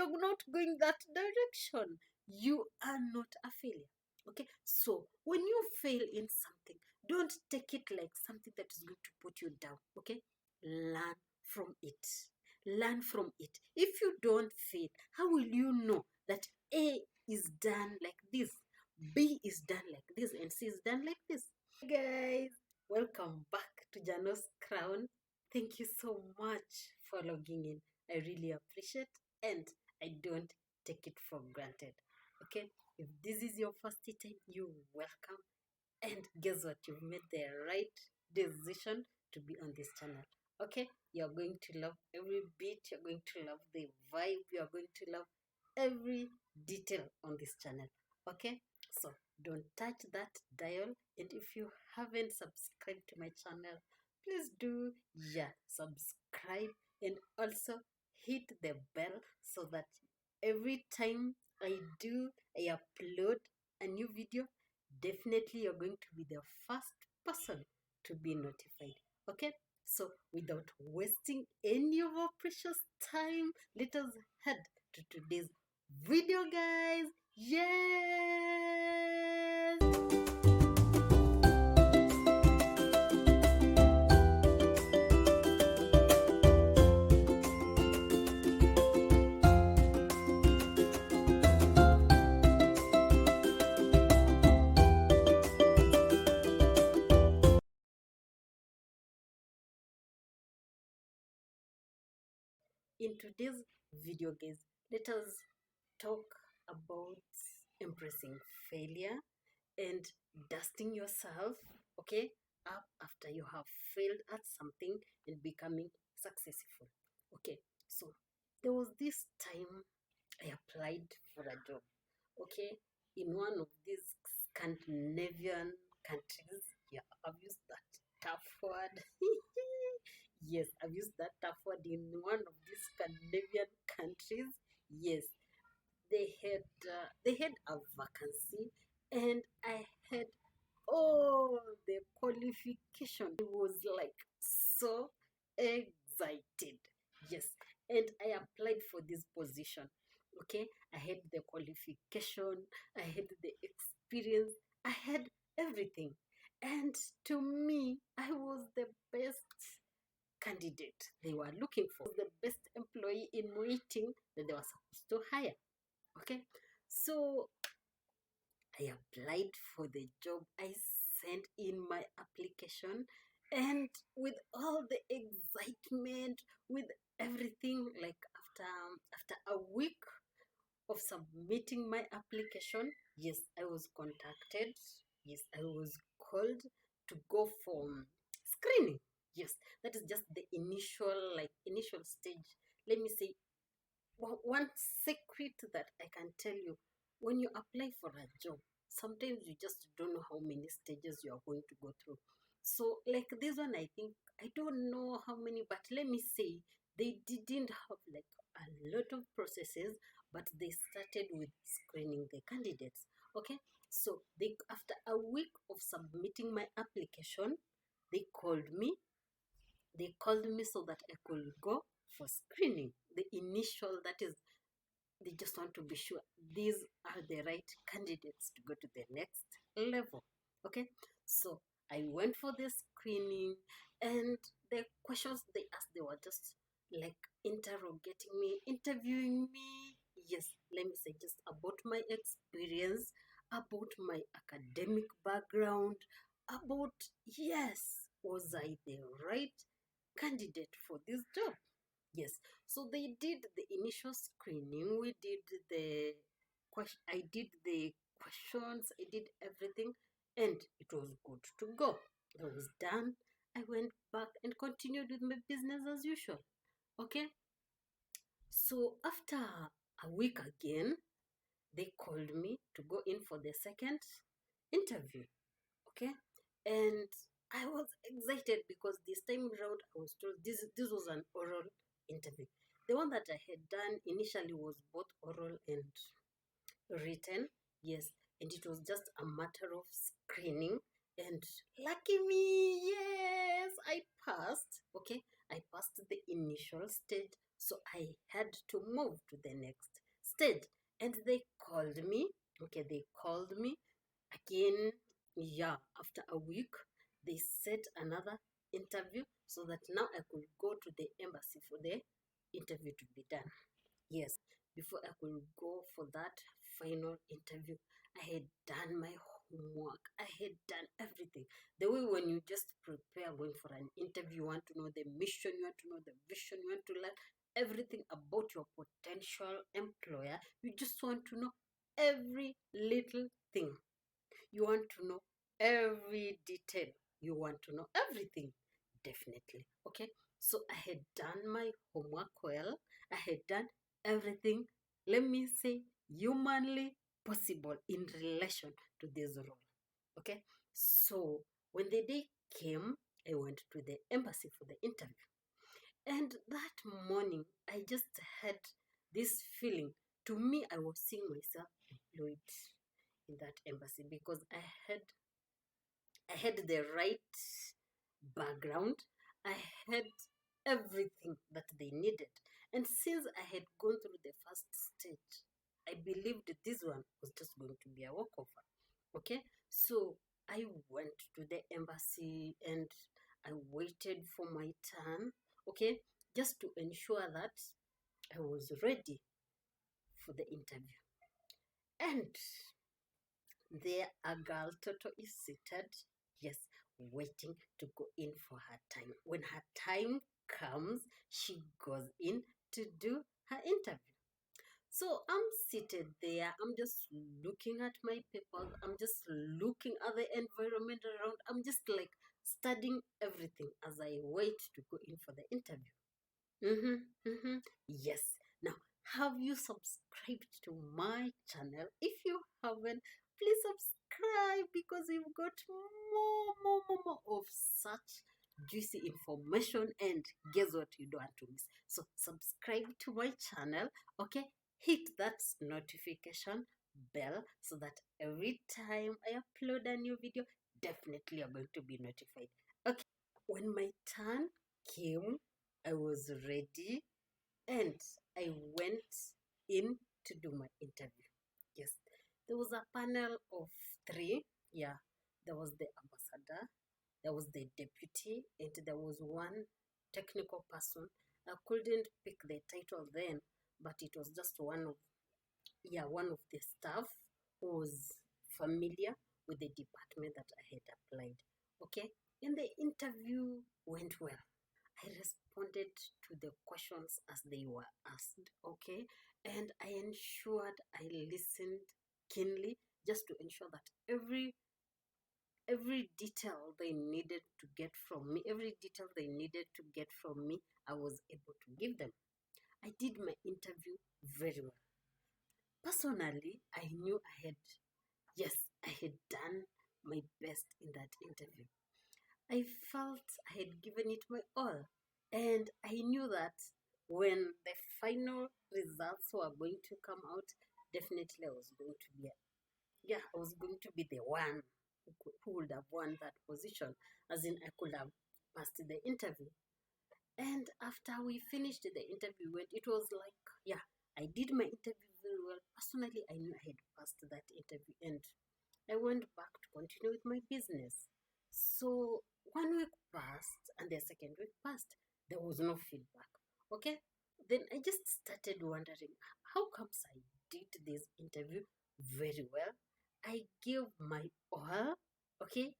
you're not going that direction. You are not a failure. Okay, so when you fail in something, don't take it like something that is going to put you down. Okay, learn from it. Learn from it. If you don't fail, how will you know that A is done like this, B is done like this, and C is done like this? Hey guys, welcome back to Jano's Crown. Thank you so much for logging in. I really appreciate, and I don't take it for granted. Okay, if this is your first time, you're welcome. And guess what? You've made the right decision to be on this channel. Okay, you're going to love every bit, you're going to love the vibe, you're going to love every detail on this channel. Okay, so don't touch that dial, and if you haven't subscribed to my channel, please do. Yeah, subscribe, and also hit the bell so that every time I upload a new video, definitely you're going to be the first person to be notified. Okay, so without wasting any of our precious time, let us head to today's video, guys. Yes. In today's video, guys, let us talk about embracing failure and dusting yourself, okay, up after you have failed at something and becoming successful. Okay, so there was this time I applied for a job, okay, in one of these Scandinavian countries. Yeah, I've used that tough word. Yes, I've used that tough word in one of these Scandinavian countries. Yes, they had a vacancy, and I had all the qualification. I was like so excited. Yes, and I applied for this position. Okay, I had the qualification, I had the experience, I had everything, and to me, I was the best candidate they were looking for, the best employee in waiting that they were supposed to hire. Okay, so I applied for the job. I sent in my application, and with all the excitement, with everything, like after a week of submitting my application, yes, I was contacted. Yes, I was called to go for screening. Yes, that is just the initial stage. Let me say one secret that I can tell you: when you apply for a job, sometimes you just don't know how many stages you are going to go through. So, like this one, I think I don't know how many, but let me say they didn't have like a lot of processes, but they started with screening the candidates. Okay, so they after a week of submitting my application, they called me so that I could go for screening. The initial, that is, they just want to be sure these are the right candidates to go to the next level. Okay, so I went for the screening, and the questions they asked, they were just like interrogating me, interviewing me. Yes, let me say, just about my experience, about my academic background, about, yes, was I the right candidate for this job? Yes. So they did the initial screening. We did the question. I did the questions. I did everything, and it was good to go. I was done. I went back and continued with my business as usual. Okay. So after a week again, they called me to go in for the second interview. Okay, and I was excited because this time around I was told this was an oral interview. The one that I had done initially was both oral and written. Yes, and it was just a matter of screening, and lucky me, yes, I passed. Okay, I passed the initial stage So I had to move to the next stage. And they called me. Okay, they called me again. Yeah, after a week, they set another interview so that now I could go to the embassy for the interview to be done. Yes, before I could go for that final interview, I had done my homework. I had done everything. The way when you just prepare going for an interview, you want to know the mission, you want to know the vision, you want to learn everything about your potential employer. You just want to know every little thing. You want to know every detail. You want to know everything. Definitely. Okay. So I had done my homework well. I had done everything, let me say, humanly possible in relation to this role. Okay. So when the day came, I went to the embassy for the interview. And that morning, I just had this feeling. To me, I was seeing myself employed in that embassy because I had the right background. I had everything that they needed. And since I had gone through the first stage, I believed this one was just going to be a walkover. Okay, so I went to the embassy and I waited for my turn. Okay, just to ensure that I was ready for the interview. And there a girl Toto is seated, yes, waiting to go in for her time. When her time comes, she goes in to do her interview. So I'm seated there. I'm just looking at my papers. I'm just looking at the environment around. I'm just like studying everything as I wait to go in for the interview. Yes. Now, have you subscribed to my channel? If you haven't, please subscribe because we've got more of such juicy information. And guess what? You don't want to miss. So subscribe to my channel. Okay, hit that notification bell so that every time I upload a new video, definitely you're going to be notified. Okay, when my turn came, I was ready and I went in to do my interview. Yes, there was a panel of three. Yeah, there was the ambassador, there was the deputy, and there was one technical person. I couldn't pick the title then, but it was just one of the staff who was familiar with the department that I had applied. Okay, and the interview went well. I responded to the questions as they were asked, okay? And I ensured I listened keenly just to ensure that every detail they needed to get from me, every detail they needed to get from me, I was able to give them. I did my interview very well. Personally, I knew yes, I had done my best in that interview. I felt I had given it my all. And I knew that when the final results were going to come out, definitely I was going to be, I was going to be the one who would have won that position. As in, I could have passed the interview. And after we finished the interview, it was like, I did my interview very well. Personally, I knew I had passed that interview. And I went back to continue with my business. So 1 week passed and the second week passed. There was no feedback. Okay. Then I just started wondering how comes I did this interview very well. I gave my all. Okay.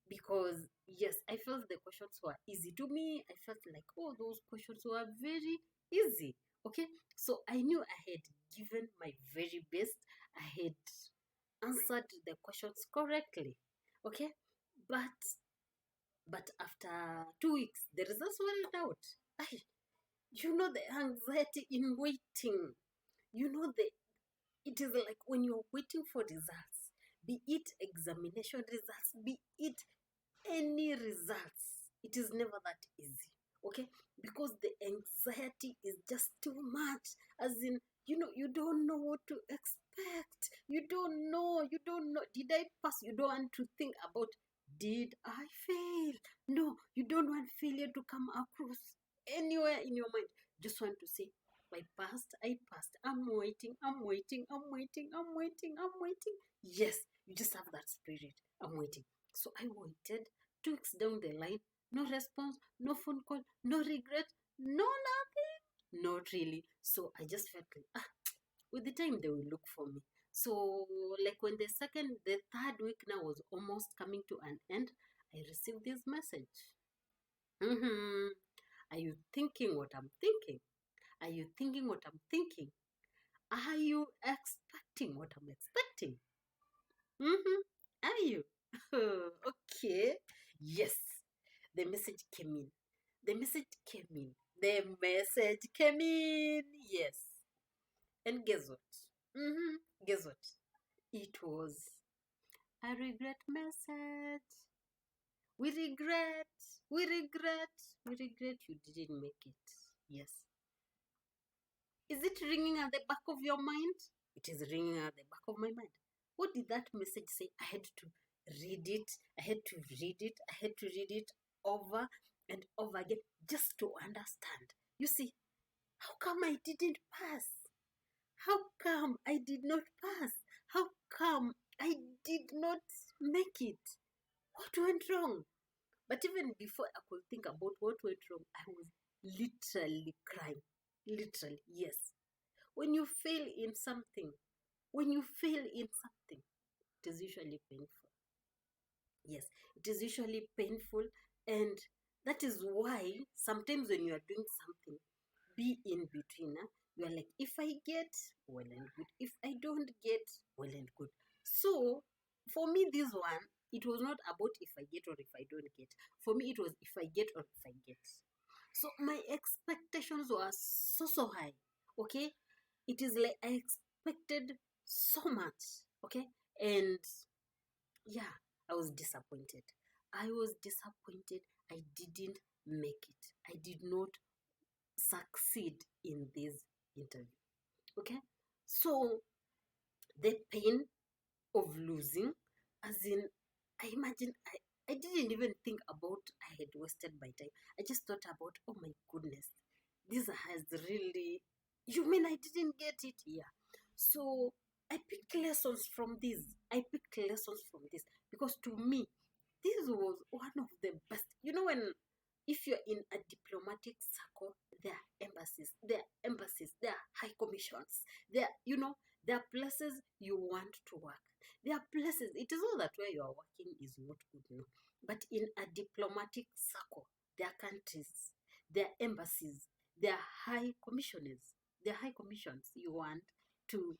Because yes, I felt the questions were easy to me. I felt like, oh, those questions were very easy. Okay. So I knew I had given my very best. I had answered the questions correctly. Okay, but after 2 weeks, the results were out. You know the anxiety in waiting. You know it is like when you're waiting for results, be it examination results, be it any results, it is never that easy. Okay, because the anxiety is just too much. As in, you don't know what to expect. You don't know, did I pass? You don't want to think about, did I fail? No, you don't want failure to come across anywhere in your mind. Just want to say, I passed. I'm waiting, I'm waiting, I'm waiting, I'm waiting, I'm waiting. Yes, you just have that spirit. I'm waiting. So I waited. 2 weeks down the line, no response, no phone call, no regret, no nothing. Not really. So I just felt like, with the time they will look for me. So like when the third week now was almost coming to an end, I received this message. Mm-hmm. Are you thinking what I'm thinking? Are you thinking what I'm thinking? Are you expecting what I'm expecting? Mm-hmm. Are you? Okay. Yes. The message came in. The message came in. The message came in. Yes. And guess what? Mm-hmm. Guess what? It was a regret message. We regret. We regret. We regret you didn't make it. Yes. Is it ringing at the back of your mind? It is ringing at the back of my mind. What did that message say? I had to read it. I had to read it. I had to read it over and over again just to understand. You see, how come I didn't pass? How come I did not pass? How come I did not make it? What went wrong? But even before I could think about what went wrong, I was literally crying. Literally, yes. When you fail in something, when you fail in something, it is usually painful. Yes, it is usually painful, and that is why sometimes when you are doing something, be in between. You are like, if I get, well and good. If I don't get, well and good. So, for me, this one, it was not about if I get or if I don't get. For me, it was if I get or if I get. So, my expectations were so high. Okay? It is like I expected so much. Okay? And yeah, I was disappointed. I was disappointed. I didn't make it. I did not succeed in this interview. Okay? So the pain of losing, as in, I imagine I didn't even think about I had wasted my time. I just thought about, oh my goodness, this has really, you mean I didn't get it? Yeah. So I picked lessons from this. I picked lessons from this because to me, this was one of the best. You know, when if you're in a diplomatic circle, there are high commissions, there are places you want to work. There are places, it is not that where you are working is not good, no. But in a diplomatic circle, there are countries, there are embassies, there are high commissioners, there are high commissions you want to,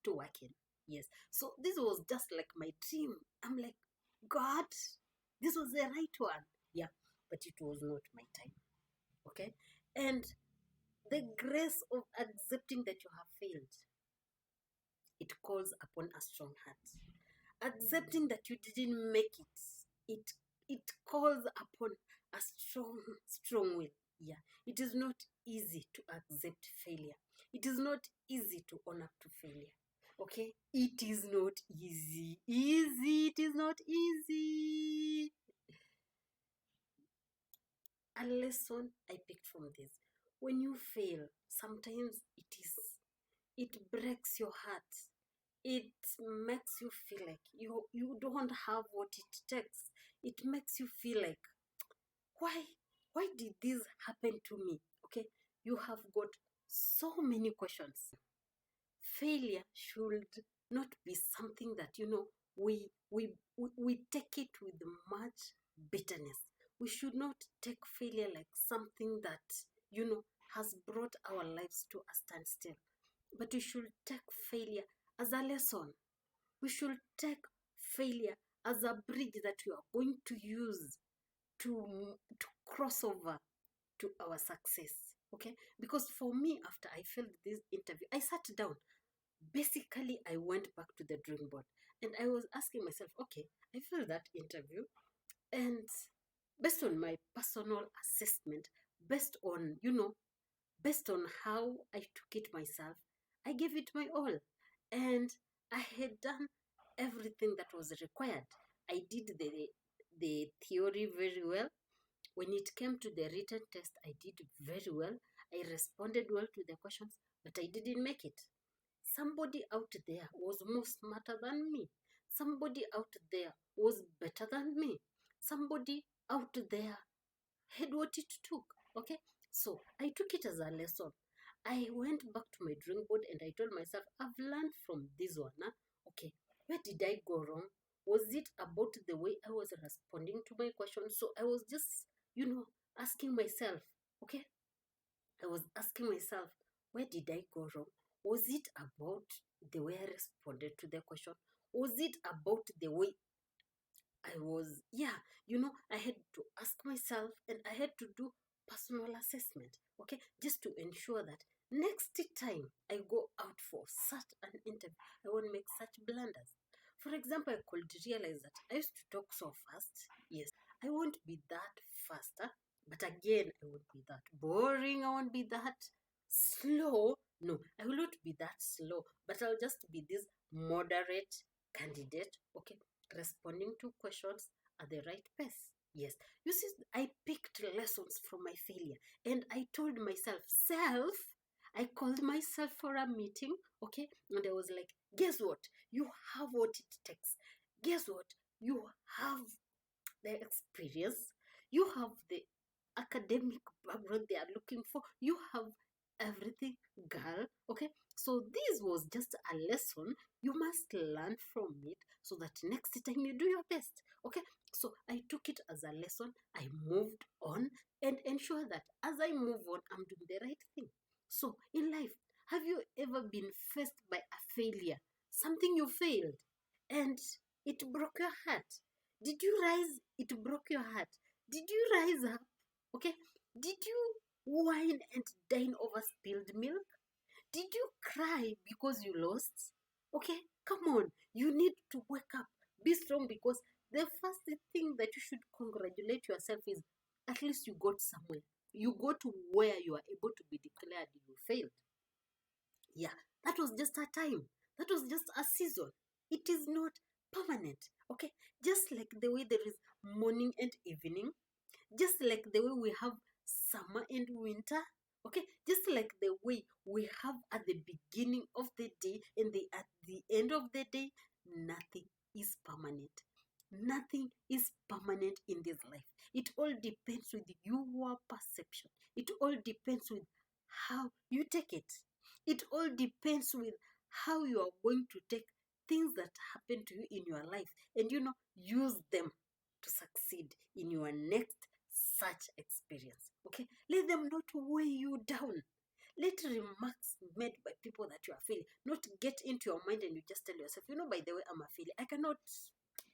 to work in. Yes. So this was just like my dream. I'm like, God, this was the right one. Yeah, but it was not my time. Okay? And the grace of accepting that you have failed, it calls upon a strong heart. Accepting that you didn't make it calls upon a strong will. Yeah, it is not easy to accept failure. It is not easy to own up to failure. Okay, it is not easy. It is not easy. A lesson I picked from this: when you fail, sometimes it breaks your heart. It makes you feel like you don't have what it takes. It makes you feel like, why why did this happen to me? Okay, you have got so many questions. Failure should not be something that we take it with much bitterness. We should not take failure like something that has brought our lives to a standstill, but we should take failure as a lesson. We should take failure as a bridge that we are going to use to cross over to our success. Okay, because for me, after I failed this interview, I sat down. Basically, I went back to the drawing board and I was asking myself, okay, I failed that interview, and based on my personal assessment, based on based on how I took it myself, I gave it my all. And I had done everything that was required. I did the theory very well. When it came to the written test, I did very well. I responded well to the questions, but I didn't make it. Somebody out there was more smarter than me. Somebody out there was better than me. Somebody out there had what it took. Okay, so I took it as a lesson. I went back to my drawing board and I told myself, I've learned from this one. Huh? Okay, where did I go wrong? Was it about the way I was responding to my questions? So I was just, asking myself, okay, I was asking myself, where did I go wrong? Was it about the way I responded to the question? Was it about the way I was, I had to ask myself and I had to do personal assessment, okay, just to ensure that next time I go out for such an interview, I won't make such blunders. For example, I could realize that I used to talk so fast. Yes, I won't be that faster, but again, I won't be that boring. I won't be that slow. No, I will not be that slow, but I'll just be this moderate candidate, okay, responding to questions at the right pace. Yes, you see, I picked lessons from my failure and I told myself, I called myself for a meeting, okay, and I was like, guess what? You have what it takes. Guess what? You have the experience, you have the academic background they are looking for, you have everything, girl. Okay, so this was just a lesson. You must learn from it so that next time you do your best. Okay, so I took it as a lesson. I moved on and ensure that as I move on, I'm doing the right thing. So in life, have you ever been faced by a failure, something you failed and it broke your heart? Did you rise? It broke your heart. Did you rise up? Okay. Did you whine and dine over spilled milk? Did you cry because you lost? Okay. Come on. You need to wake up. Be strong, because the first thing that you should congratulate yourself is at least you got somewhere. You got to where you are able to be declared you failed. Yeah, that was just a time. That was just a season. It is not permanent. Okay, just like the way there is morning and evening, just like the way we have summer and winter. Okay, just like the way we have at the beginning of the day and at the end of the day, nothing is permanent. Nothing is permanent in this life. It all depends with your perception. It all depends with how you take it. It all depends with how you are going to take things that happen to you in your life and use them to succeed in your next such experience. Okay, let them not weigh you down. Let remarks made by people that you are failing not get into your mind and you just tell yourself, by the way, I'm a failure. I cannot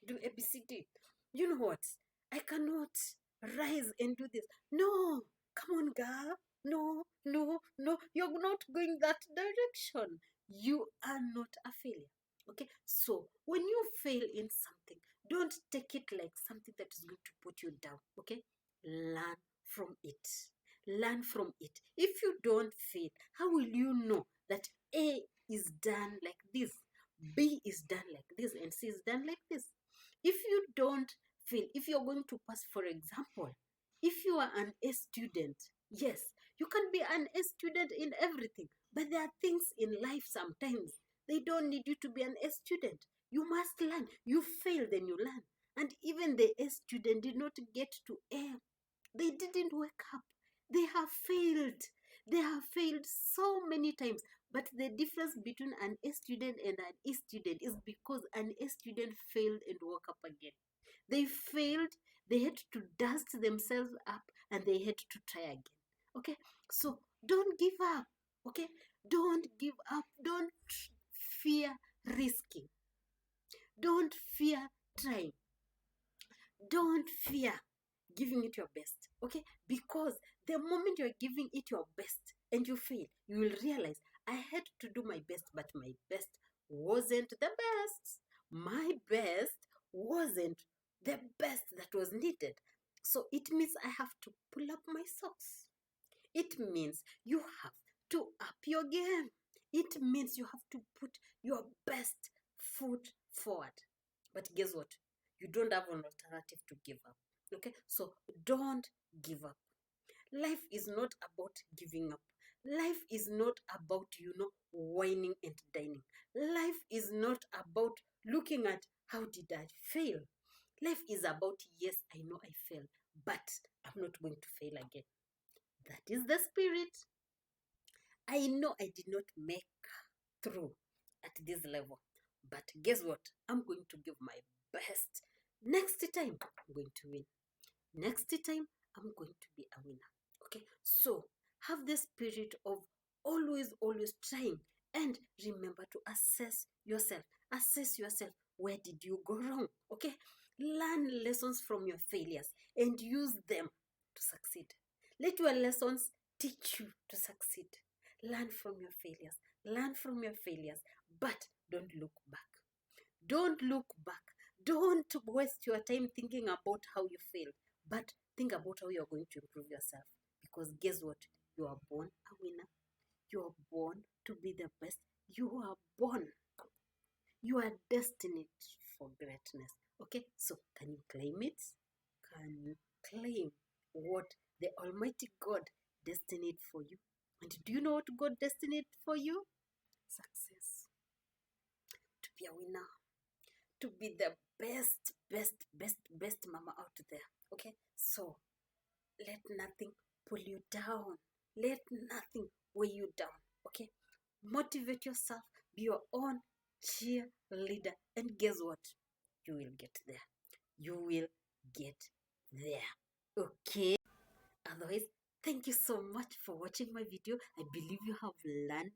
do ABCD. You know what? I cannot rise and do this. No, come on, girl. No, no, no. You're not going that direction. You are not a failure. Okay, so when you fail in something, don't take it like something that is going to put you down. Okay, learn from it. Learn from it. If you don't fail, how will you know that A is done like this, B is done like this, and C is done like this? If you don't fail, if you're going to pass, for example, if you are an A student, yes, you can be an A student in everything, but there are things in life sometimes they don't need you to be an A student. You must learn. You fail, then you learn. And even the A student did not get to A. They didn't wake up. They have failed. They have failed so many times. But the difference between an A student and an E student is because an A student failed and woke up again. They failed, they had to dust themselves up, and they had to try again. Okay? So don't give up. Okay? Don't give up. Don't fear risking. Don't fear trying. Don't fear giving it your best. Okay? Because the moment you're giving it your best and you fail, you will realize, I had to do my best, but my best wasn't the best. My best wasn't the best that was needed. So it means I have to pull up my socks. It means you have to up your game. It means you have to put your best foot forward. But guess what? You don't have an alternative to give up. Okay? So don't give up. Life is not about giving up. Life is not about, whining and dining. Life is not about looking at how did I fail. Life is about, yes, I know I failed, but I'm not going to fail again. That is the spirit. I know I did not make through at this level, but guess what? I'm going to give my best. Next time, I'm going to win. Next time, I'm going to be a winner. Okay, so have the spirit of always trying, and remember to assess yourself. Assess yourself. Where did you go wrong? Okay, learn lessons from your failures and use them to succeed. Let your lessons teach you to succeed. Learn from your failures. Learn from your failures, but don't look back. Don't look back. Don't waste your time thinking about how you failed, but think about how you're going to improve yourself. Because guess what? You are born a winner. You are born to be the best. You are born. You are destined for greatness. Okay, so can you claim it? Can you claim what the Almighty God destined for you? And do you know what God destined for you? Success. To be a winner. To be the best mama out there. Okay, so let nothing pull you down. Let nothing weigh you down. Okay, motivate yourself. Be your own cheerleader, and guess what? You will get there. You will get there. Okay. Otherwise, thank you so much for watching my video. I believe you have learned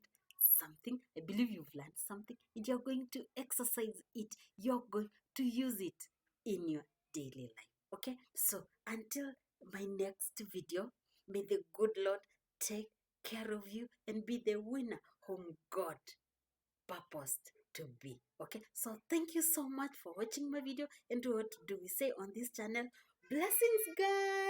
something. I believe you've learned something, and you're going to exercise it. You're going to use it in your daily life. Okay, so until my next video, may the good Lord take care of you and be the winner whom God purposed to be. Okay, so thank you so much for watching my video. And what do we say on this channel? Blessings, guys.